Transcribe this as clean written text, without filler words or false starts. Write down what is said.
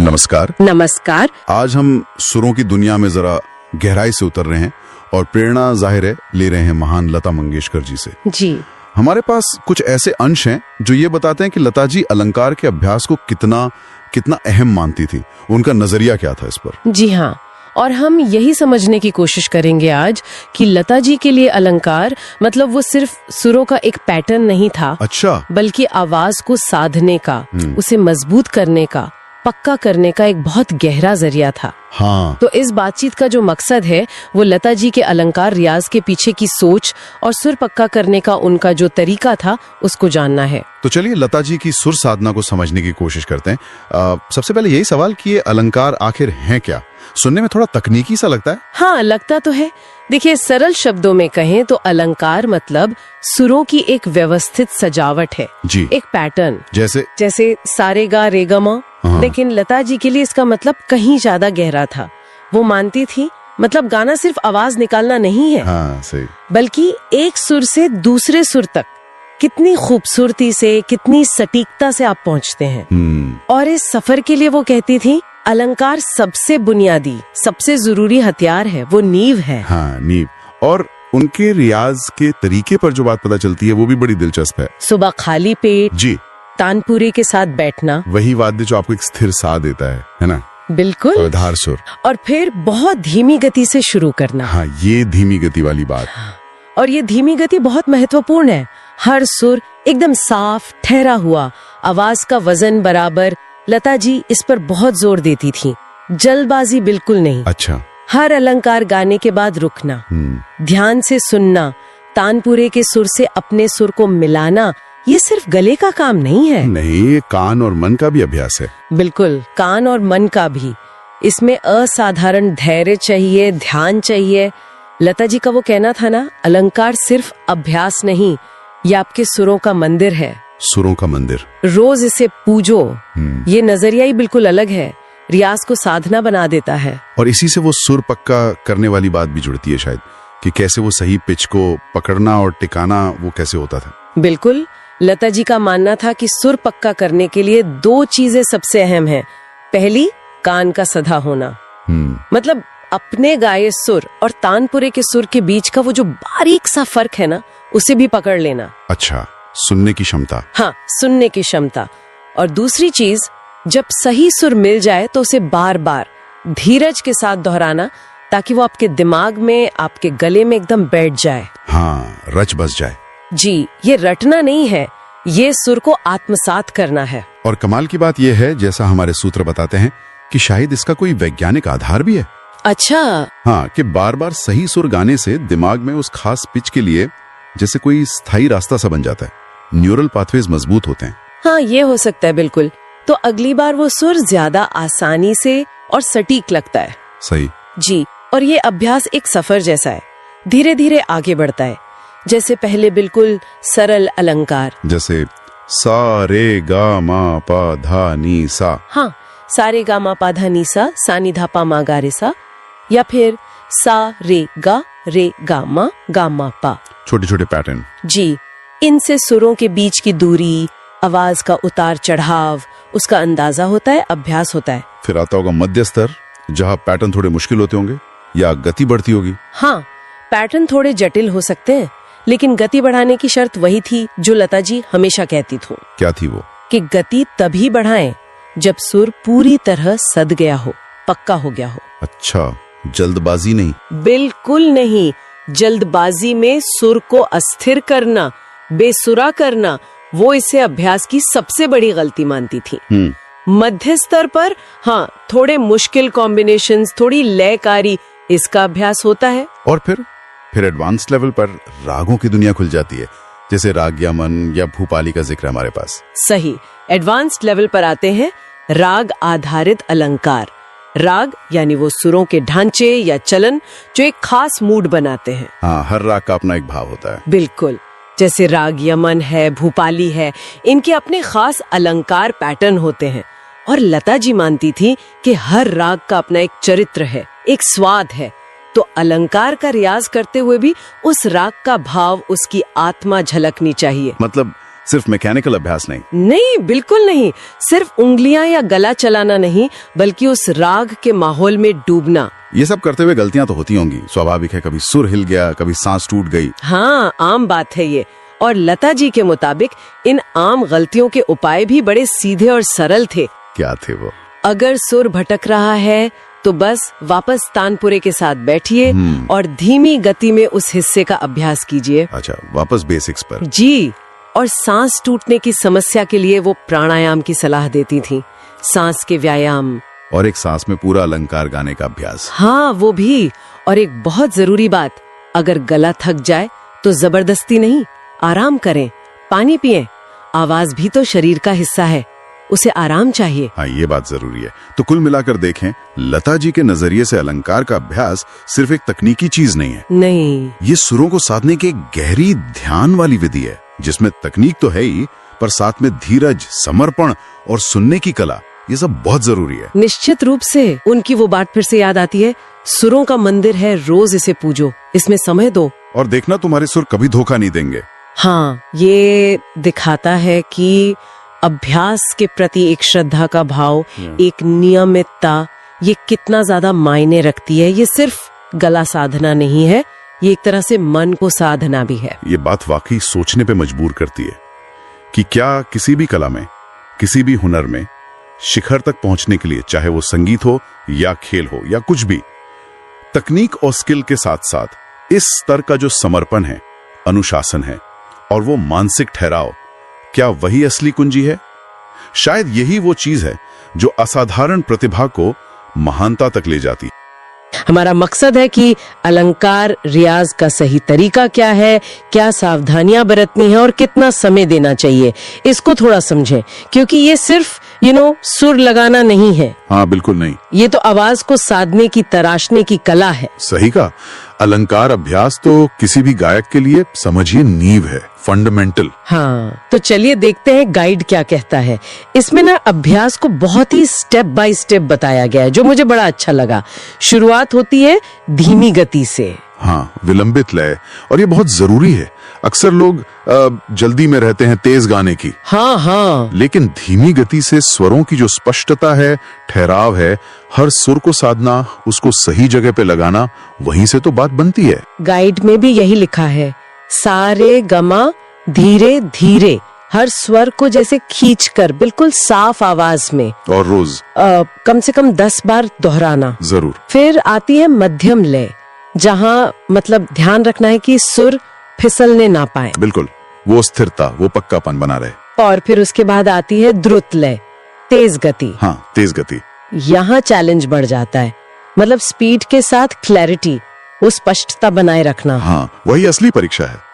नमस्कार। नमस्कार। आज हम सुरों की दुनिया में जरा गहराई से उतर रहे हैं और प्रेरणा जाहिर है ले रहे हैं महान लता मंगेशकर जी से। जी हमारे पास कुछ ऐसे अंश हैं जो ये बताते हैं कि लता जी अलंकार के अभ्यास को कितना कितना अहम मानती थी, उनका नजरिया क्या था इस पर। जी हाँ, और हम यही समझने की कोशिश करेंगे आज कि लता जी के लिए अलंकार मतलब वो सिर्फ सुरों का एक पैटर्न नहीं था, अच्छा, बल्कि आवाज को साधने का, उसे मजबूत करने का, पक्का करने का एक बहुत गहरा जरिया था। हाँ, तो इस बातचीत का जो मकसद है वो लता जी के अलंकार रियाज के पीछे की सोच और सुर पक्का करने का उनका जो तरीका था उसको जानना है। तो चलिए लता जी की सुर साधना को समझने की कोशिश करते हैं। सबसे पहले यही सवाल कि ये अलंकार आखिर हैं क्या। सुनने में थोड़ा तकनीकी सा लगता है। हाँ, लगता तो है। देखिए, सरल शब्दों में कहें तो अलंकार मतलब सुरों की एक व्यवस्थित सजावट है जी, एक पैटर्न, जैसे सारेगा रेगमा। लेकिन लता जी के लिए इसका मतलब कहीं ज्यादा गहरा था। वो मानती थी मतलब गाना सिर्फ आवाज निकालना नहीं है, हाँ, सही, बल्कि एक सुर से दूसरे सुर तक कितनी खूबसूरती से, कितनी सटीकता से आप पहुंचते हैं। और इस सफर के लिए वो कहती थी अलंकार सबसे बुनियादी, सबसे जरूरी हथियार है, वो नींव है। हाँ, नींव। और उनके रियाज के तरीके पर जो बात पता चलती है वो भी बड़ी दिलचस्प है। सुबह खाली पेट जी, तानपुरे के साथ बैठना, वही वाद्य जो आपको एक स्थिर सा देता है ना। बिल्कुल। अवधार सुर, और फिर बहुत धीमी गति से शुरू करना। हाँ, ये धीमी गति वाली बात। और ये धीमी गति बहुत महत्वपूर्ण है। हर सुर एकदम साफ ठहरा हुआ, आवाज का वजन बराबर। लता जी इस पर बहुत जोर देती थी, जल्दबाजी बिल्कुल नहीं। अच्छा, हर अलंकार गाने के बाद रुकना, ध्यान से सुनना, तानपुरे के सुर से अपने सुर को मिलाना, ये सिर्फ गले का काम नहीं है। नहीं, ये कान और मन का भी अभ्यास है। बिल्कुल, कान और मन का भी। इसमें असाधारण धैर्य चाहिए, ध्यान चाहिए। लता जी का वो कहना था ना, अलंकार सिर्फ अभ्यास नहीं, ये आपके सुरों का मंदिर है। सुरों का मंदिर। रोज इसे पूजो। ये नजरिया ही बिल्कुल अलग है, रियाज को साधना बना देता है। और इसी से वो सुर पक्का करने वाली बात भी जुड़ती है शायद, कि कैसे वो सही पिच को पकड़ना और टिकाना वो कैसे होता था। बिल्कुल, लता जी का मानना था कि सुर पक्का करने के लिए दो चीजें सबसे अहम हैं। पहली, कान का सधा होना, मतलब अपने गाये सुर और तानपुरे के सुर के बीच का वो जो बारीक सा फर्क है ना, उसे भी पकड़ लेना। अच्छा, सुनने की क्षमता। हाँ, सुनने की क्षमता। और दूसरी चीज, जब सही सुर मिल जाए तो उसे बार बार धीरज के साथ दोहराना, ताकि वो आपके दिमाग में, आपके गले में एकदम बैठ जाए। हाँ, रच बस जाए। जी, ये रटना नहीं है, ये सुर को आत्मसात करना है। और कमाल की बात यह है, जैसा हमारे सूत्र बताते हैं, कि शायद इसका कोई वैज्ञानिक आधार भी है। अच्छा। हाँ, कि बार बार सही सुर गाने से दिमाग में उस खास पिच के लिए जैसे कोई स्थायी रास्ता सा बन जाता है, न्यूरल पाथवेज मजबूत होते हैं। हाँ, ये हो सकता है बिल्कुल। तो अगली बार वो सुर ज्यादा आसानी से और सटीक लगता है। सही। जी, और ये अभ्यास एक सफर जैसा है, धीरे धीरे आगे बढ़ता है। जैसे पहले बिल्कुल सरल अलंकार, जैसे सा रे गा मा पा धा नी सा। हाँ, सारे गा मा पा धा नी सा, सा नी धा पा मा गा रे सा, या फिर सा रे गा मा पा। छोटे छोटे पैटर्न। जी, इनसे सुरों के बीच की दूरी, आवाज का उतार चढ़ाव, उसका अंदाजा होता है, अभ्यास होता है। फिर आता होगा मध्य स्तर, जहाँ पैटर्न थोड़े मुश्किल होते होंगे या गति बढ़ती होगी। हाँ, पैटर्न थोड़े जटिल हो सकते हैं, लेकिन गति बढ़ाने की शर्त वही थी जो लता जी हमेशा कहती थी। क्या थी वो? कि गति तभी बढ़ाएं जब सुर पूरी तरह सद गया हो, पक्का हो गया हो। अच्छा, जल्दबाजी नहीं। बिल्कुल नहीं। जल्दबाजी में सुर को अस्थिर करना, बेसुरा करना, वो इसे अभ्यास की सबसे बड़ी गलती मानती थी। मध्य स्तर पर हाँ, थोड़े मुश्किल कॉम्बिनेशंस, थोड़ी लयकारी, इसका अभ्यास होता है। और फिर एडवांस लेवल पर रागों की दुनिया खुल जाती है, जैसे राग यमन या भूपाली का जिक्र हमारे पास। सही, एडवांस्ड लेवल पर आते हैं राग आधारित अलंकार। राग यानी वो सुरों के ढांचे या चलन जो एक खास मूड बनाते हैं। हाँ, हर राग का अपना एक भाव होता है। बिल्कुल, जैसे राग यमन है, भूपाली है, इनके अपने खास अलंकार पैटर्न होते हैं। और लता जी मानती थी कि हर राग का अपना एक चरित्र है, एक स्वाद है। तो अलंकार का रियाज करते हुए भी उस राग का भाव, उसकी आत्मा झलकनी चाहिए। मतलब सिर्फ मैकेनिकल अभ्यास नहीं। नहीं, बिल्कुल नहीं। सिर्फ उंगलियां या गला चलाना नहीं, बल्कि उस राग के माहौल में डूबना। ये सब करते हुए गलतियां तो होती होंगी, स्वाभाविक है। कभी सुर हिल गया, कभी सांस टूट गई। हाँ, आम बात है ये। और लता जी के मुताबिक इन आम गलतियों के उपाय भी बड़े सीधे और सरल थे। क्या थे वो? अगर सुर भटक रहा है तो बस वापस तानपुरे के साथ बैठिए और धीमी गति में उस हिस्से का अभ्यास कीजिए। अच्छा, वापस बेसिक्स पर। जी। और सांस टूटने की समस्या के लिए वो प्राणायाम की सलाह देती थी, सांस के व्यायाम। और एक सांस में पूरा अलंकार गाने का अभ्यास। हाँ, वो भी। और एक बहुत जरूरी बात, अगर गला थक जाए तो जबरदस्ती नहीं, आराम करें, पानी पिएं। आवाज भी तो शरीर का हिस्सा है, उसे आराम चाहिए। हाँ, ये बात जरूरी है। तो कुल मिलाकर देखें, लता जी के नजरिए से अलंकार का अभ्यास सिर्फ एक तकनीकी चीज नहीं है। नहीं, ये सुरों को साधने की एक गहरी ध्यान वाली विधि है, जिसमें तकनीक तो है ही, पर साथ में धीरज, समर्पण और सुनने की कला, ये सब बहुत जरूरी है। निश्चित रूप से। उनकी वो बात फिर से याद आती है, सुरों का मंदिर है, रोज इसे पूजो, इसमें समय दो और देखना तुम्हारे सुर कभी धोखा नहीं देंगे। हाँ, ये दिखाता है कि अभ्यास के प्रति एक श्रद्धा का भाव, एक नियमितता, ये कितना ज्यादा मायने रखती है। ये सिर्फ गला साधना नहीं है, ये एक तरह से मन को साधना भी है। ये बात वाकई सोचने पे मजबूर करती है कि क्या किसी भी कला में, किसी भी हुनर में शिखर तक पहुंचने के लिए, चाहे वो संगीत हो या खेल हो या कुछ भी, तकनीक और स्किल के साथ साथ इस स्तर का जो समर्पण है, अनुशासन है और वो मानसिक ठहराव, क्या वही असली कुंजी है? शायद यही वो चीज है जो असाधारण प्रतिभा को महानता तक ले जाती है। हमारा मकसद है कि अलंकार रियाज का सही तरीका क्या है, क्या सावधानियां बरतनी है और कितना समय देना चाहिए, इसको थोड़ा समझें। क्योंकि ये सिर्फ सुर लगाना नहीं है। हाँ, बिल्कुल नहीं। ये तो आवाज को साधने की, तराशने की कला है। सही कहा। अलंकार अभ्यास तो किसी भी गायक के लिए समझिए नींव है, फंडामेंटल। हाँ, तो चलिए देखते हैं गाइड क्या कहता है। इसमें ना अभ्यास को बहुत ही स्टेप बाय स्टेप बताया गया है, जो मुझे बड़ा अच्छा लगा। शुरुआत होती है धीमी गति से। हाँ, विलंबित लय, और ये बहुत जरूरी है। अक्सर लोग जल्दी में रहते हैं तेज गाने की। हाँ हाँ, लेकिन धीमी गति से स्वरों की जो स्पष्टता है, ठहराव है, हर सुर को साधना, उसको सही जगह पे लगाना, वहीं से तो बात बनती है। गाइड में भी यही लिखा है, सारे गमा धीरे धीरे, हर स्वर को जैसे खींचकर बिल्कुल साफ आवाज में, और रोज कम से कम 10 बार दोहराना। जरूर। फिर आती है मध्यम लय, जहाँ मतलब ध्यान रखना है कि सुर फिसलने ना पाए। बिल्कुल, वो स्थिरता, वो पक्कापन बना रहे। और फिर उसके बाद आती है द्रुत लय, तेज गति। हाँ, तेज गति। यहाँ चैलेंज बढ़ जाता है, मतलब स्पीड के साथ क्लैरिटी, वो स्पष्टता बनाए रखना। हाँ, वही असली परीक्षा है।